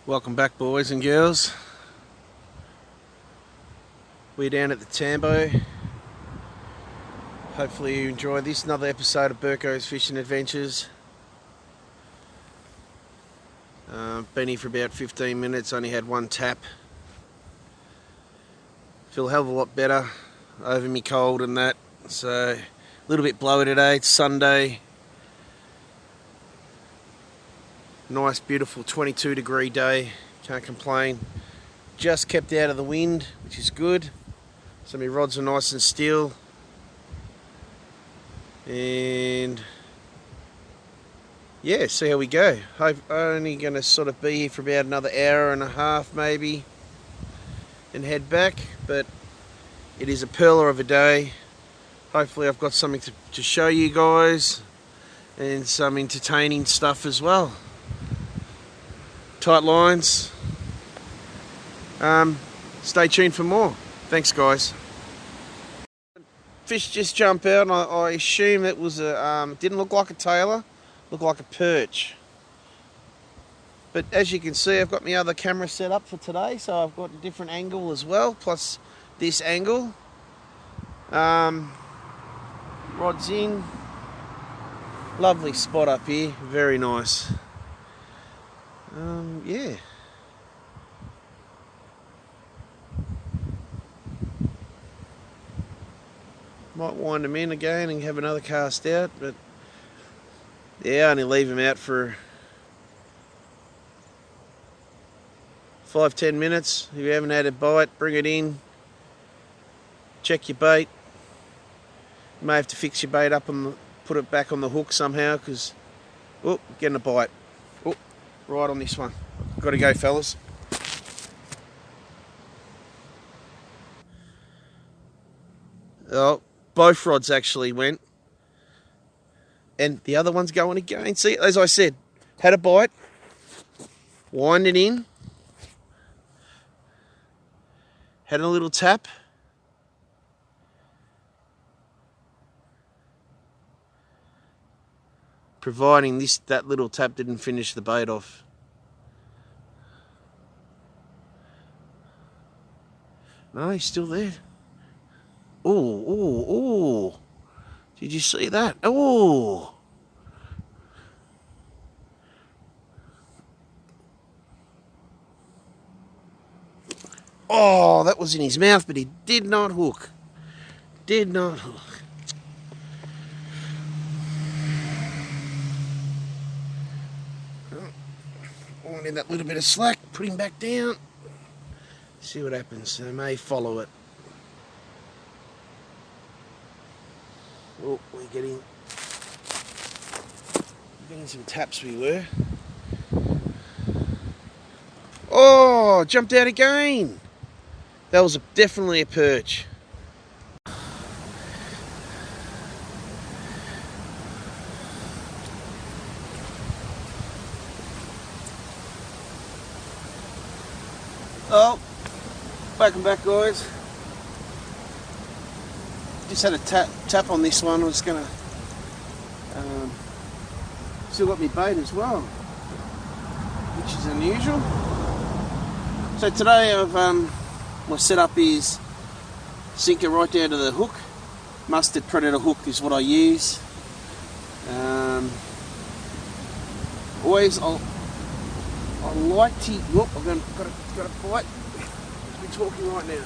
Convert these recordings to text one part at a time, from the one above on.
Welcome back, boys and girls. We're down at the Tambo. Hopefully you enjoy this, another episode of Burko's Fishing Adventures. Been here for about 15 minutes, only had one tap. Feel a hell of a lot better over me cold and that. So a little bit blowy today. It's Sunday. Nice beautiful 22-degree day, can't complain. Just kept out of the wind, which is good. So my rods are nice and still. And yeah, see how we go. I'm only going to sort of be here for about another hour and a half maybe and head back, but it is a pearler of a day. Hopefully I've got something to show you guys and some entertaining stuff as well. Tight lines. Stay tuned for more. Thanks, guys. Fish just jumped out, and I assume it was a didn't look like a tailor, looked like a perch. But as you can see, I've got my other camera set up for today, so I've got a different angle as well, plus this angle. Rods in. Lovely spot up here, very nice. Yeah. Might wind them in again and have another cast out, but yeah, only leave them out for 5-10 minutes. If you haven't had a bite, bring it in. Check your bait. You may have to fix your bait up and put it back on the hook somehow, because getting a bite. Right on this one. Got to go, fellas. Oh, both rods actually went. And the other one's going again. See, as I said, had a bite. Wind it in. Had a little tap. Providing that little tap didn't finish the bait off. No, he's still there. Oh. Did you see that? Oh. Oh, that was in his mouth, but he did not hook. Did not hook. In that little bit of slack, put him back down, see what happens. They may follow it. Oh, we're getting some taps. We were. Oh, jumped out again. That was definitely a perch. Oh, welcome back, guys. Just had a tap on this one. I was gonna still got me bait as well, which is unusual. So today my setup is sinker right down to the hook. Mustard predator hook is what I use. Always I like to. Whoop! I've got a bite. We're talking right now.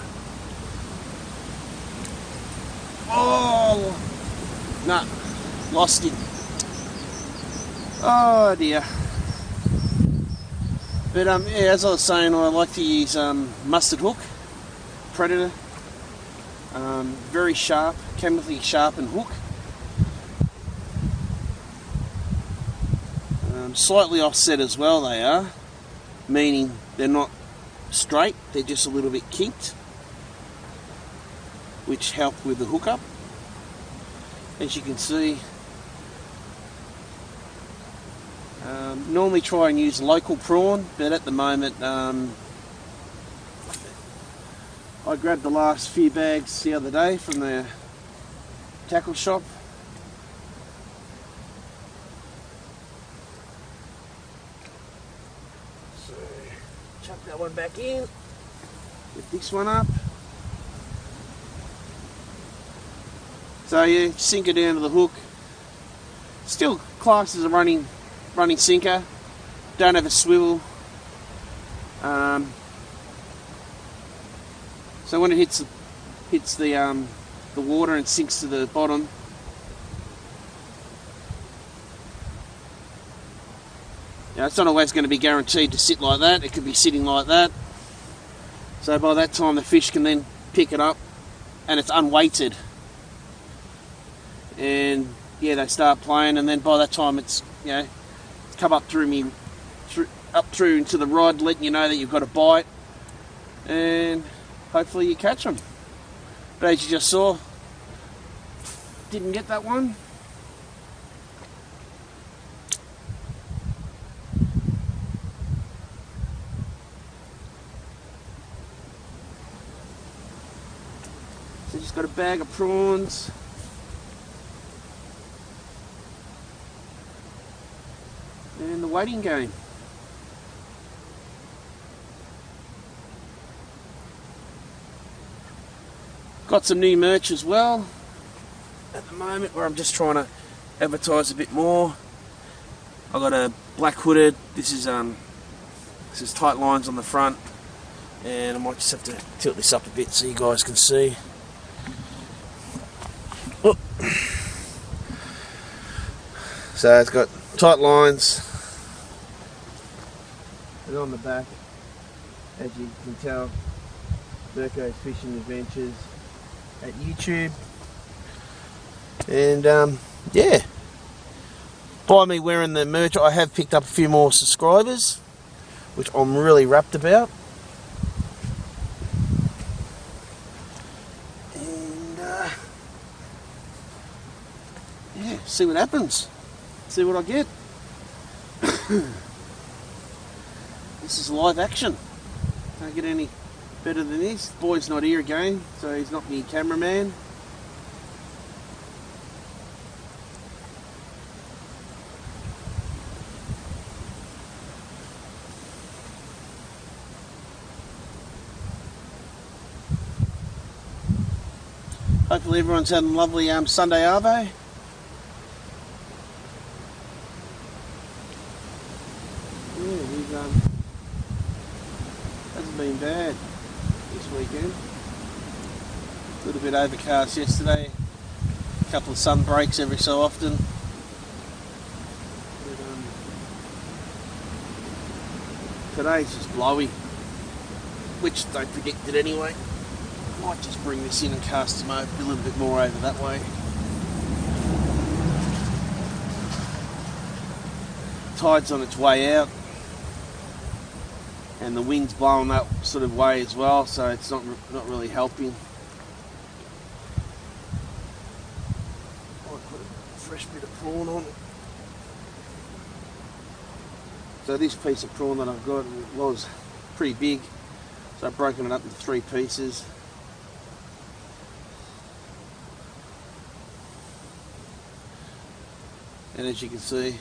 Oh no, lost it. Oh dear. But yeah, as I was saying, I like to use mustard hook, predator. Very sharp, chemically sharpened hook. Slightly offset as well. They are. Meaning they're not straight, they're just a little bit kinked, which help with the hookup. As you can see, normally try and use local prawn, but at the moment I grabbed the last few bags the other day from the tackle shop. So one back in. Get this one up. So yeah, sink it down to the hook. Still classed as a running sinker. Don't have a swivel. So when it hits the water and sinks to the bottom, it's not always going to be guaranteed to sit like that. It could be sitting like that. So by that time the fish can then pick it up, and it's unweighted. And yeah, they start playing, and then by that time it's it's come up through into the rod, letting you know that you've got a bite, and hopefully you catch them. But as you just saw, didn't get that one. So just got a bag of prawns. And the waiting game. Got some new merch as well at the moment, where I'm just trying to advertise a bit more. I got a black hooded. This is tight lines on the front, and I might just have to tilt this up a bit so you guys can see. Oh. So it's got tight lines, and on the back, as you can tell, Mirko's Fishing Adventures at YouTube. And yeah, by me wearing the merch, I have picked up a few more subscribers, which I'm really rapt about. And yeah, see what happens, see what I get. This is live action. Can't get any better than this. The boy's not here again, so he's not my cameraman. Hopefully everyone's had a lovely Sunday arvo. Yeah, he's hasn't been bad this weekend. A little bit overcast yesterday, a couple of sun breaks every so often. But, today's just blowy, which they predicted anyway. Might just bring this in and cast him over a little bit more over that way. Tide's on its way out, and the wind's blowing that sort of way as well, so it's not really helping. Might put a fresh bit of prawn on it. So this piece of prawn that I've got was pretty big, so I've broken it up into 3 pieces. And as you can see, it's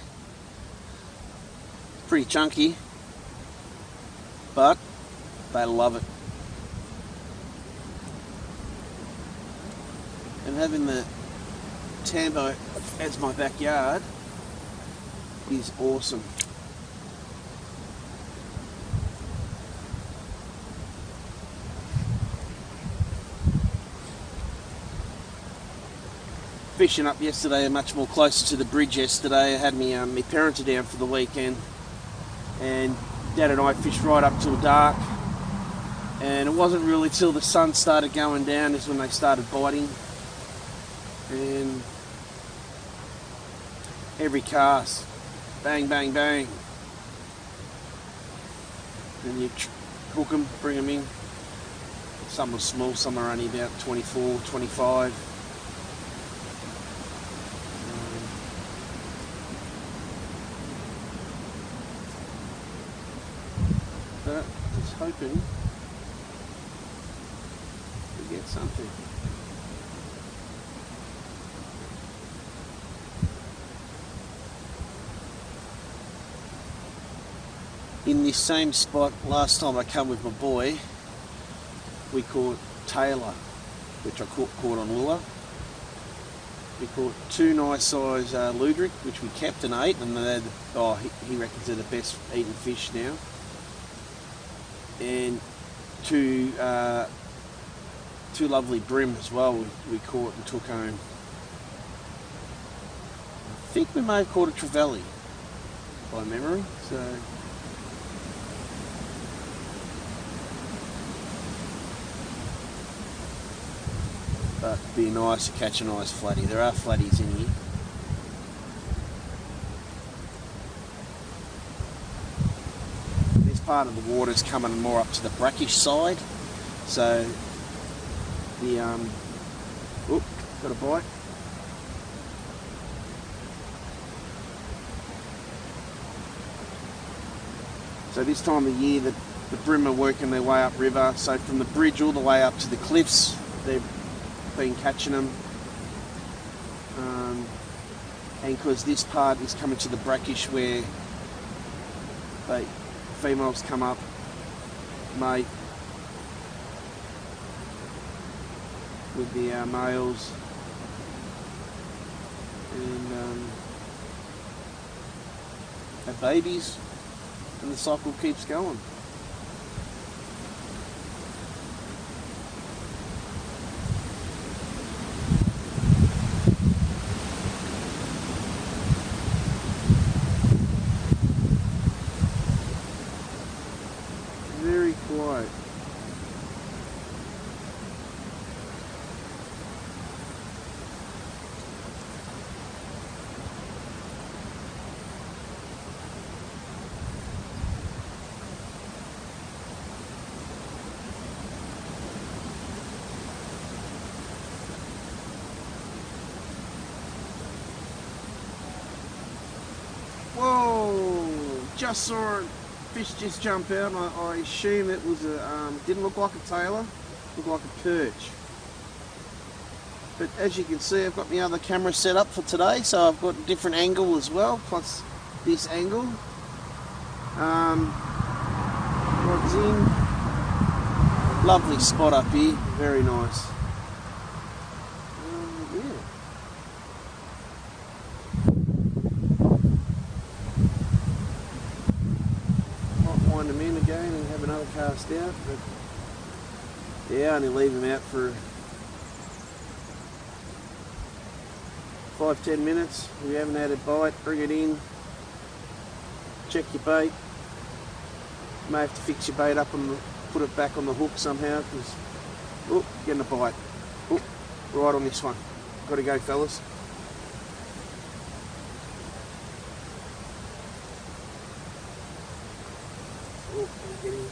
pretty chunky, but they love it. And having the Tambo as my backyard is awesome. Fishing up yesterday, much more closer to the bridge yesterday. I had my parents are down for the weekend, and Dad and I fished right up till dark, and it wasn't really till the sun started going down is when they started biting. And every cast, bang, bang, bang, and you hook them, bring them in. Some were small, some are only about 24, 25. But just hoping to get something. In this same spot, last time I come with my boy, we caught Taylor, which I caught on lure. We caught two nice size luderick, which we kept and ate, and he reckons they're the best eaten fish now. And two lovely bream as well we caught and took home. I think we may have caught a trevally by memory, so but it'd be nice to catch a nice flatty. There are flatties in here. This part of the water's coming more up to the brackish side, so the got a bite. So this time of year the bream are working their way up river, so from the bridge all the way up to the cliffs they've been catching them, and because this part is coming to the brackish where females come up, mate with the males, and have babies, and the cycle keeps going. Very quiet. Whoa! Just saw a fish just jump out. I assume it was didn't look like a tailor, looked like a perch. But as you can see, I've got my other camera set up for today, so I've got a different angle as well, plus this angle. Rod's in. Lovely spot up here, very nice. Wind them in again and have another cast out, but yeah, only leave them out for 5-10 minutes. We haven't had a bite, bring it in, check your bait. You may have to fix your bait up and put it back on the hook somehow, because getting a bite. Right on this one. Gotta go, fellas. Getting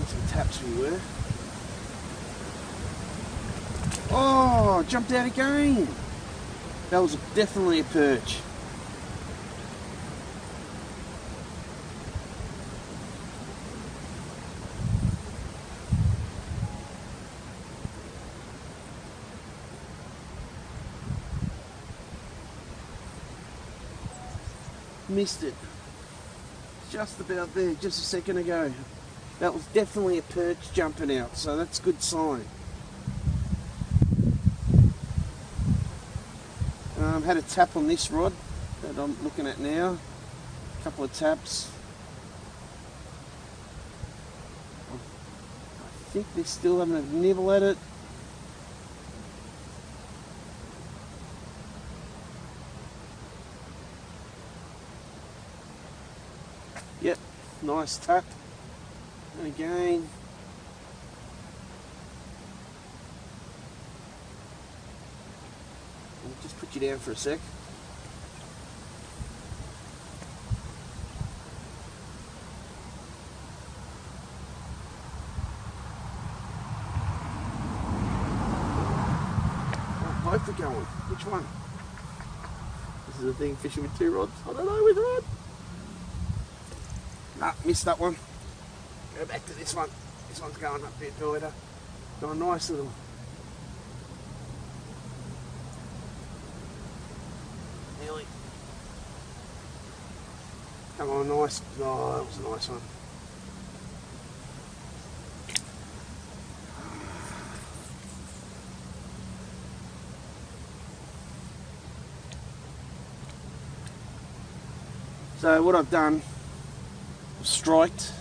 some taps we were. Oh, jumped out again. That was definitely a perch. Missed it. Just about there, just a second ago. That was definitely a perch jumping out, so that's a good sign. Had a tap on this rod that I'm looking at now. A couple of taps. I think they're still having a nibble at it. Yep, nice tap. And again. I'll just put you down for a sec. Oh, both are going. Which one? This is the thing, fishing with two rods. I don't know which rod. Nah, missed that one. Go back to this one. This one's going up a bit wider. Got a nice little. Nearly. Come on, nice. Oh, that was a nice one. So what I've done, I've striked.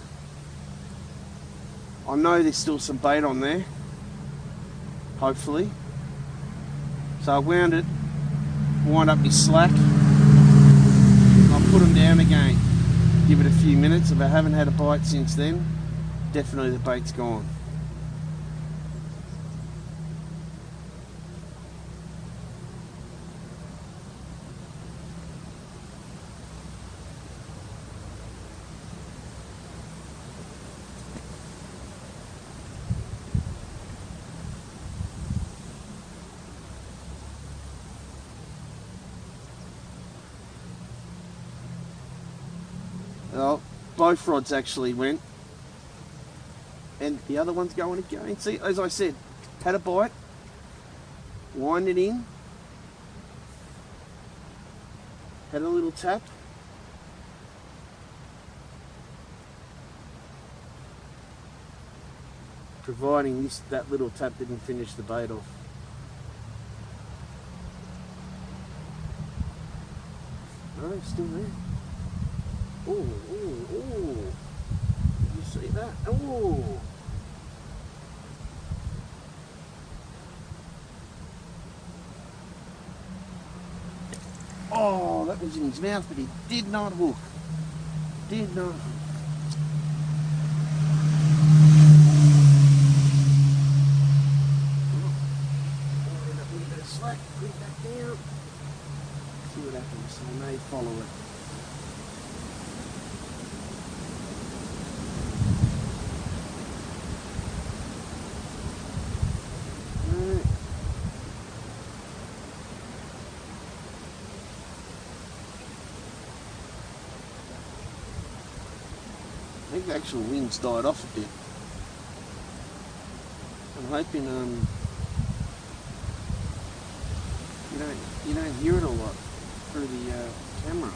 I know there's still some bait on there, hopefully. So I wound up my slack. I'll put them down again. Give it a few minutes. If I haven't had a bite since then, definitely the bait's gone. Well, both rods actually went, and the other one's going again. See, as I said, had a bite, wind it in, had a little tap, providing that little tap didn't finish the bait off. No, it's still there. Oh, oh, oh. Did you see that? Oh. Oh, that was in his mouth, but he did not hook. Did not hook. Oh, that little bit of slack. Bring it back down. See what happens. I may follow it. I think the actual wind's died off a bit. I'm hoping you don't hear it a lot through the camera.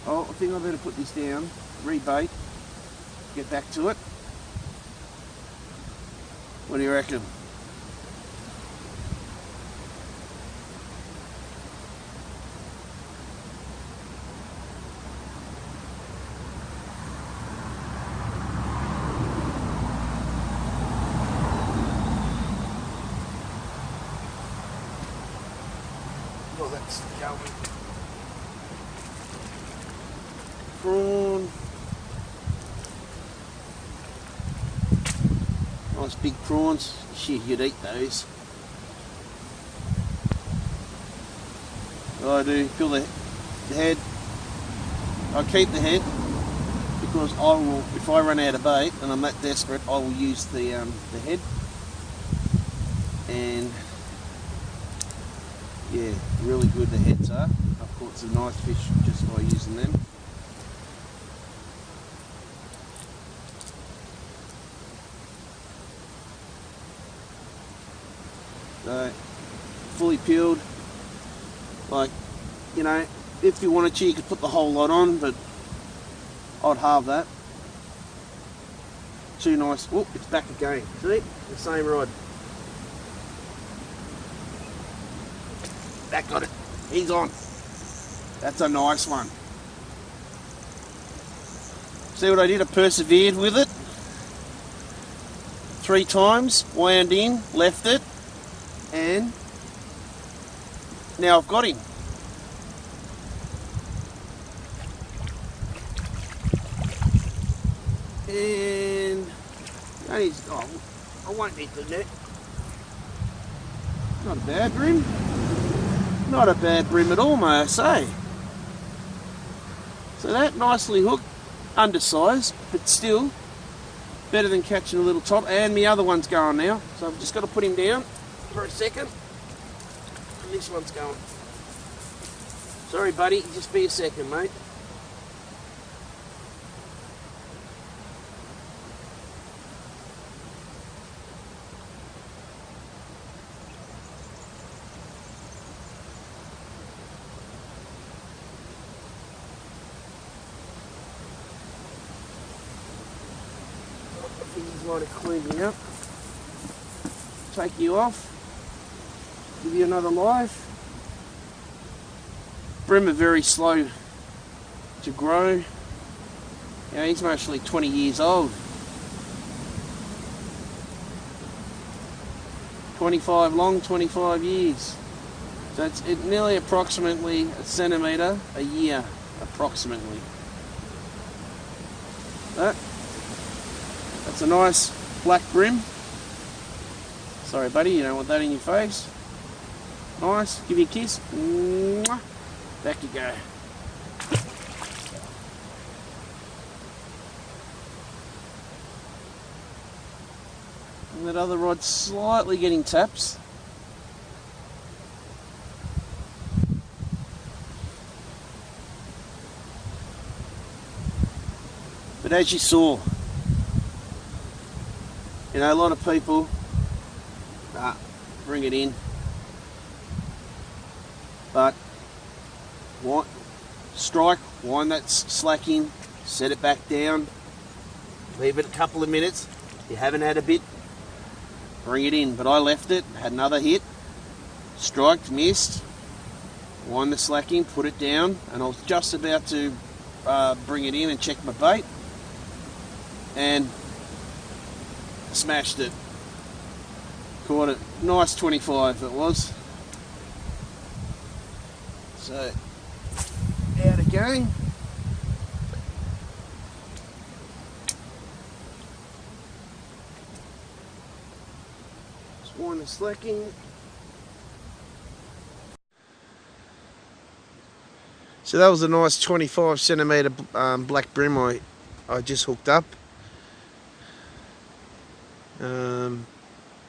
Oh, I think I better put this down, rebait, get back to it. What do you reckon? Oh, that's going. Prawn. Nice big prawns. Shit, you'd eat those. I do. Feel the head. I keep the head because I will. If I run out of bait and I'm that desperate, I will use the head. And yeah, really good the heads are. I've caught some nice fish just by using them. So, fully peeled. Like, you know, if you wanted to, you could put the whole lot on, but I'd halve that. Too nice. Oh, it's back again. See? The same rod. That got it. He's on. That's a nice one. See what I did? I persevered with it. 3 times, wound in, left it, and now I've got him. And I won't need the net. Not a bad bream. Not a bad bream at all, may I say. So that nicely hooked, undersized, but still better than catching a little top. And my other one's going now, so I've just got to put him down for a second. And this one's going. Sorry, buddy, just be a second, mate. might have cleaned you up. Take you off. Give you another life. Bream are very slow to grow. Yeah, he's mostly 20 years old. 25 long, 25 years. So it's nearly approximately a centimetre a year, approximately. That's a nice black bream. Sorry buddy, you don't want that in your face. Nice, give you a kiss. Mwah. Back you go. And that other rod's slightly getting taps. But as you saw, you know, a lot of people bring it in, but strike, wind that slack in, set it back down, leave it a couple of minutes. If you haven't had a bit, bring it in. But I left it, had another hit, striked, missed, wind the slack in, put it down, and I was just about to bring it in and check my bait, and smashed it. Caught it. Nice 25 it was. So, out again. Just wind the slack in. So that was a nice 25 centimetre black bream I just hooked up.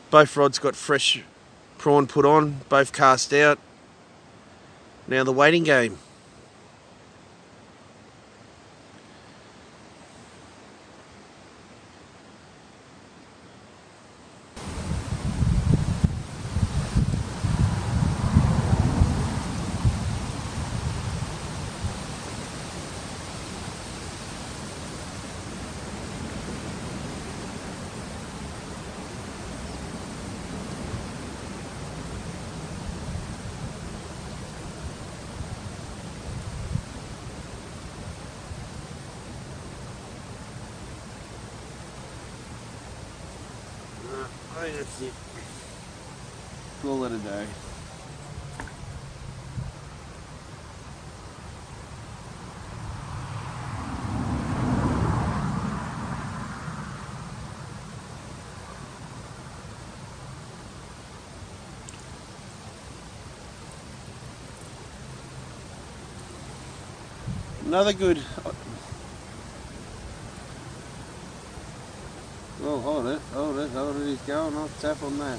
Both rods got fresh prawn put on, both cast out. Now the waiting game. I think that's it. Call it a day. Another good. Oh, hold it, he's going, I'll tap on that.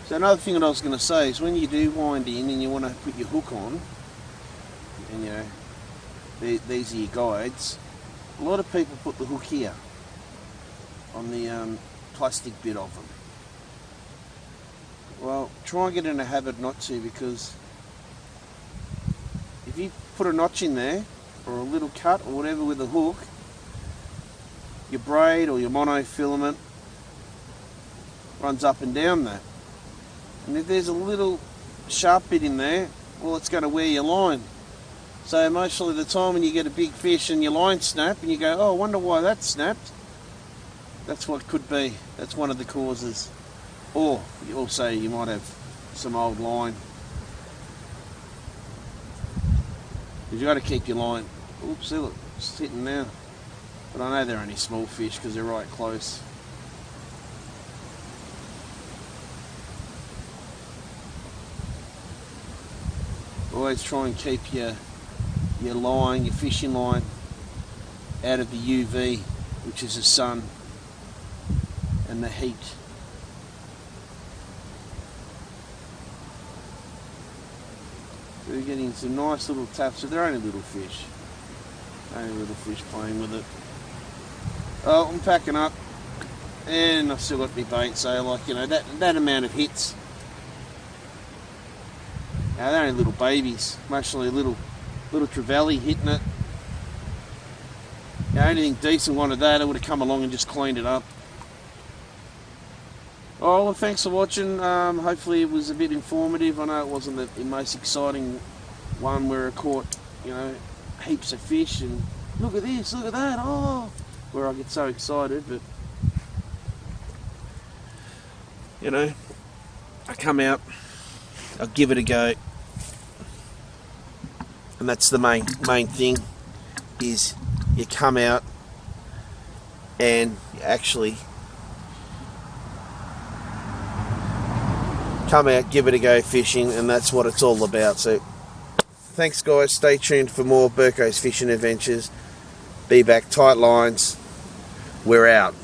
So another thing that I was going to say is when you do wind in and you want to put your hook on, and you know, these are your guides, a lot of people put the hook here on the plastic bit of them. Well, try and get in a habit not to, because if you put a notch in there or a little cut or whatever with a hook, your braid or your monofilament runs up and down that. And if there's a little sharp bit in there, well, it's going to wear your line. So most of the time when you get a big fish and your line snap and you go, oh, I wonder why that snapped, that's what could be. That's one of the causes. Or also you might have some old line. You've got to keep your line. Oops, see, look, it's hitting now. But I know they're only small fish because they're right close. Always try and keep your line, your fishing line, out of the UV, which is the sun and the heat. We're getting some nice little taps, but they're only little fish. Only little fish playing with it. Oh, I'm packing up, and I've still got my bait, so like, you know, that amount of hits. Now they're only little babies, mostly little trevally hitting it. You know, anything decent wanted that, I would have come along and just cleaned it up. Oh, well, thanks for watching. Hopefully it was a bit informative. I know it wasn't the most exciting one where I caught, you know, heaps of fish and look at this, look at that, oh, where I get so excited, but, you know, I come out, I'll give it a go, and that's the main thing, is you come out and you actually come out, give it a go fishing, and that's what it's all about. So thanks guys, stay tuned for more Burko's fishing adventures. Be back, tight lines, we're out.